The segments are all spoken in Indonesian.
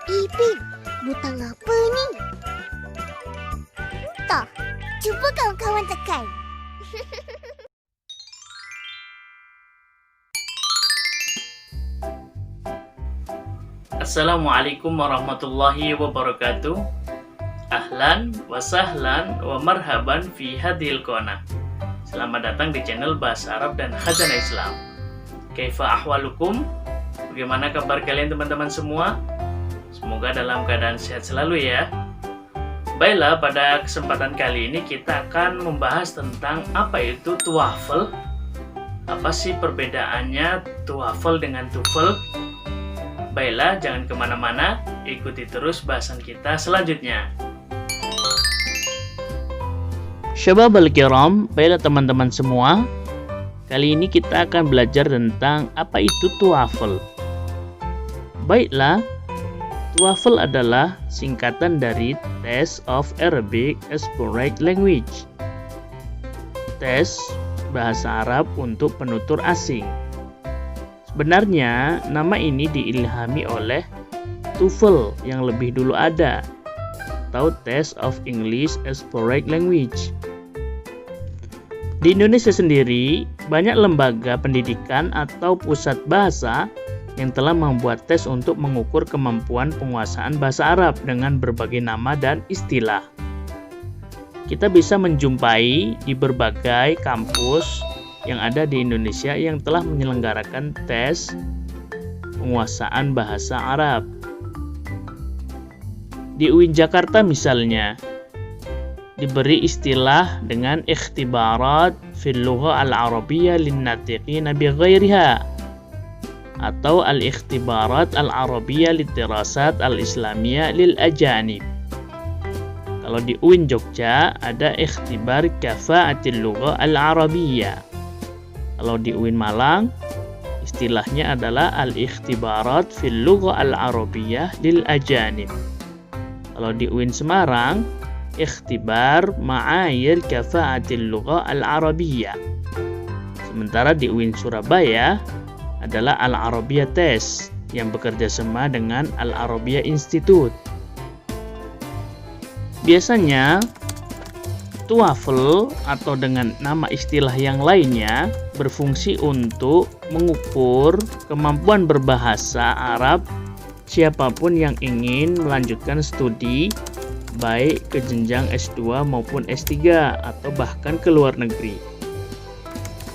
Ipin, butang apa ni? Tak, cuba kawan-kawan tekan. Assalamualaikum warahmatullahi wabarakatuh. Ahlan wa sahlan wa marhaban fi hadhil qanah. Selamat datang di channel Bahasa Arab dan Khazanah Islam. Kaifa ahwalukum? Bagaimana kabar kalian teman-teman semua? Semoga dalam keadaan sehat selalu ya. Baiklah, pada kesempatan kali ini kita akan membahas tentang apa itu TOEFL. Apa sih perbedaannya TOEFL dengan TOEFL? Baiklah, jangan kemana-mana, ikuti terus bahasan kita selanjutnya. Syabab al-kiram, baiklah teman-teman semua, kali ini kita akan belajar tentang apa itu TOEFL. Baiklah, TOEFL adalah singkatan dari Test of Arabic Spoken Language. Tes bahasa Arab untuk penutur asing. Sebenarnya, nama ini diilhami oleh TOEFL yang lebih dulu ada, atau Test of English Spoken Language. Di Indonesia sendiri, banyak lembaga pendidikan atau pusat bahasa yang telah membuat tes untuk mengukur kemampuan penguasaan bahasa Arab dengan berbagai nama dan istilah. Kita bisa menjumpai di berbagai kampus yang ada di Indonesia yang telah menyelenggarakan tes penguasaan bahasa Arab. Di UIN Jakarta misalnya, diberi istilah dengan ikhtibarat fil lugha al-arabiyyah lin-natiqina bi ghairiha, atau al-ikhtibarat al-arabiyyah lid-dirasat al-islamiyah lil-ajanib. Kalau di UIN Jogja ada ikhtibar kafa'atil lugha al-arabiyyah. Kalau di UIN Malang, istilahnya adalah al-ikhtibarat fil lugha al-arabiyyah lil-ajanib. Kalau di UIN Semarang, ikhtibar ma'ayir kafa'atil lugha al-arabiyyah. Sementara di UIN Surabaya adalah Al-Arabiya Test yang bekerja sama dengan Al-Arabiya Institute. Biasanya TOEFL atau dengan nama istilah yang lainnya berfungsi untuk mengukur kemampuan berbahasa Arab siapapun yang ingin melanjutkan studi baik ke jenjang S2 maupun S3 atau bahkan ke luar negeri.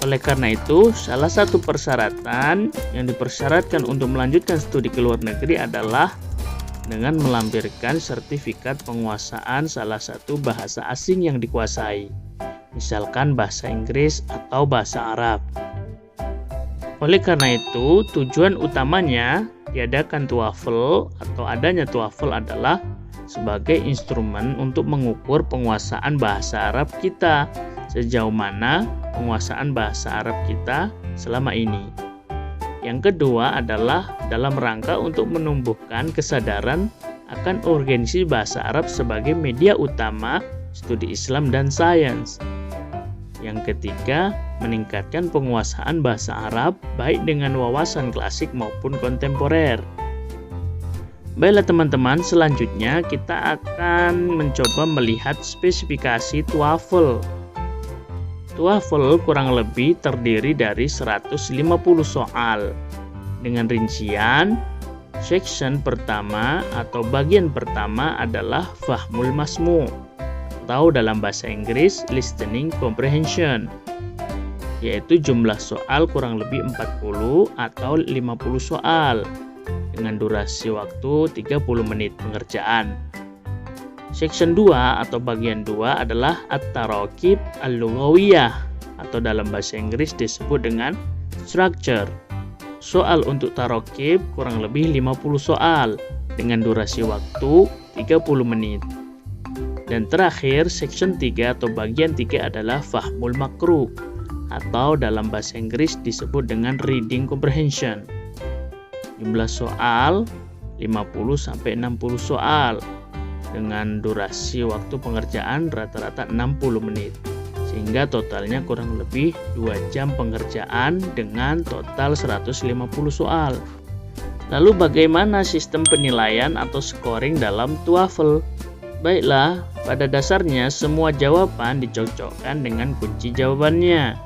Oleh karena itu, salah satu persyaratan yang dipersyaratkan untuk melanjutkan studi ke luar negeri adalah dengan melampirkan sertifikat penguasaan salah satu bahasa asing yang dikuasai, misalkan bahasa Inggris atau bahasa Arab. Oleh karena itu, tujuan utamanya diadakan TOEFL atau adanya TOEFL adalah sebagai instrumen untuk mengukur penguasaan bahasa Arab kita, sejauh mana penguasaan bahasa Arab kita selama ini. Yang kedua adalah dalam rangka untuk menumbuhkan kesadaran akan organisasi bahasa Arab sebagai media utama studi Islam dan sains. Yang ketiga, meningkatkan penguasaan bahasa Arab baik dengan wawasan klasik maupun kontemporer. Baiklah teman-teman, selanjutnya kita akan mencoba melihat spesifikasi TOEFL. TOEFL kurang lebih terdiri dari 150 soal dengan rincian. Section pertama atau bagian pertama adalah Fahmul Masmu' atau dalam bahasa Inggris Listening Comprehension, yaitu jumlah soal kurang lebih 40 atau 50 soal dengan durasi waktu 30 menit pengerjaan. Section 2 atau bagian 2 adalah At-Tarakib Al-Lughawiyah atau dalam bahasa Inggris disebut dengan Structure. Soal untuk tarakib kurang lebih 50 soal dengan durasi waktu 30 menit. Dan terakhir, Section 3 atau bagian 3 adalah Fahmul Makru atau dalam bahasa Inggris disebut dengan Reading Comprehension. Jumlah soal 50-60 soal dengan durasi waktu pengerjaan rata-rata 60 menit, sehingga totalnya kurang lebih 2 jam pengerjaan dengan total 150 soal. Lalu bagaimana sistem penilaian atau scoring dalam TOEFL? Baiklah, pada dasarnya semua jawaban dicocokkan dengan kunci jawabannya.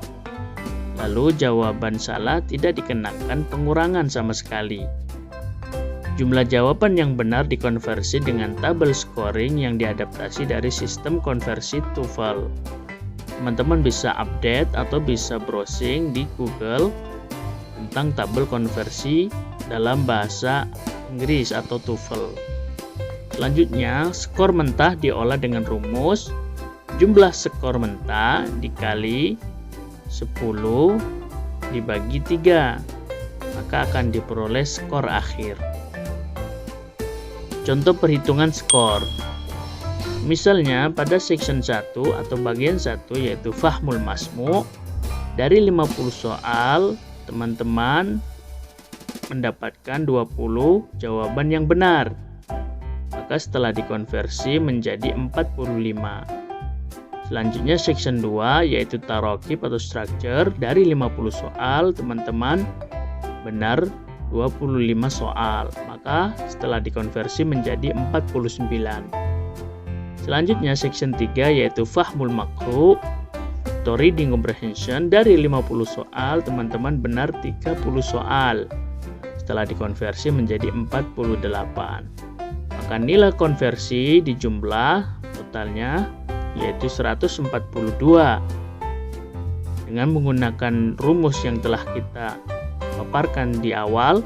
Lalu jawaban salah tidak dikenakan pengurangan sama sekali. Jumlah jawaban yang benar dikonversi dengan tabel scoring yang diadaptasi dari sistem konversi TOEFL. Teman-teman bisa update atau bisa browsing di Google tentang tabel konversi dalam bahasa Inggris atau TOEFL. Selanjutnya, skor mentah diolah dengan rumus jumlah skor mentah dikali 10 dibagi 3, maka akan diperoleh skor akhir. Contoh perhitungan skor. Misalnya pada section 1 atau bagian 1 yaitu Fahmul Masmu', dari 50 soal teman-teman mendapatkan 20 jawaban yang benar. Maka setelah dikonversi menjadi 45. Selanjutnya section 2 yaitu Tarokib atau structure, dari 50 soal teman-teman benar 25 soal. Maka setelah dikonversi menjadi 49. Selanjutnya section 3 yaitu Fahmul Makru atau reading comprehension, dari 50 soal teman-teman benar 30 soal. Setelah dikonversi menjadi 48. Maka nilai konversi di jumlah totalnya yaitu 142. Dengan menggunakan rumus yang telah kita paparkan di awal,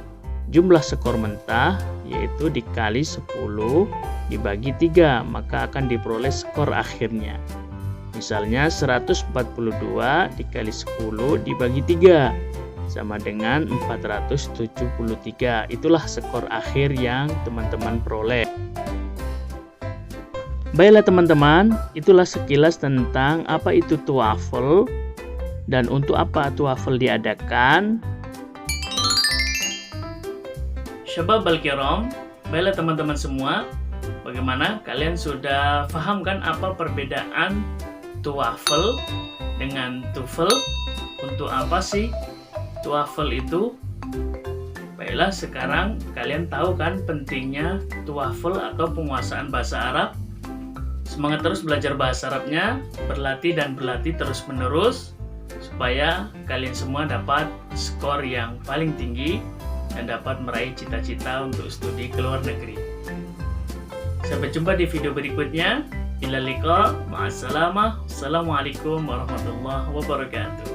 jumlah skor mentah yaitu dikali 10 dibagi 3, maka akan diperoleh skor akhirnya. Misalnya 142 dikali 10 dibagi 3 sama dengan 473. Itulah skor akhir yang teman-teman peroleh. Baiklah teman-teman, itulah sekilas tentang apa itu TOEFL dan untuk apa TOEFL diadakan. Syabab al-kiram, baiklah teman-teman semua, bagaimana kalian sudah paham kan apa perbedaan TOEFL dengan TOEFL? Untuk apa sih TOEFL itu? Baiklah, sekarang kalian tahu kan pentingnya TOEFL atau penguasaan bahasa Arab. Semangat terus belajar bahasa Arabnya, berlatih dan berlatih terus-menerus supaya kalian semua dapat skor yang paling tinggi dan dapat meraih cita-cita untuk studi ke luar negeri. Sampai jumpa di video berikutnya. Ila liqa, ma'assalamah. Assalamualaikum warahmatullahi wabarakatuh.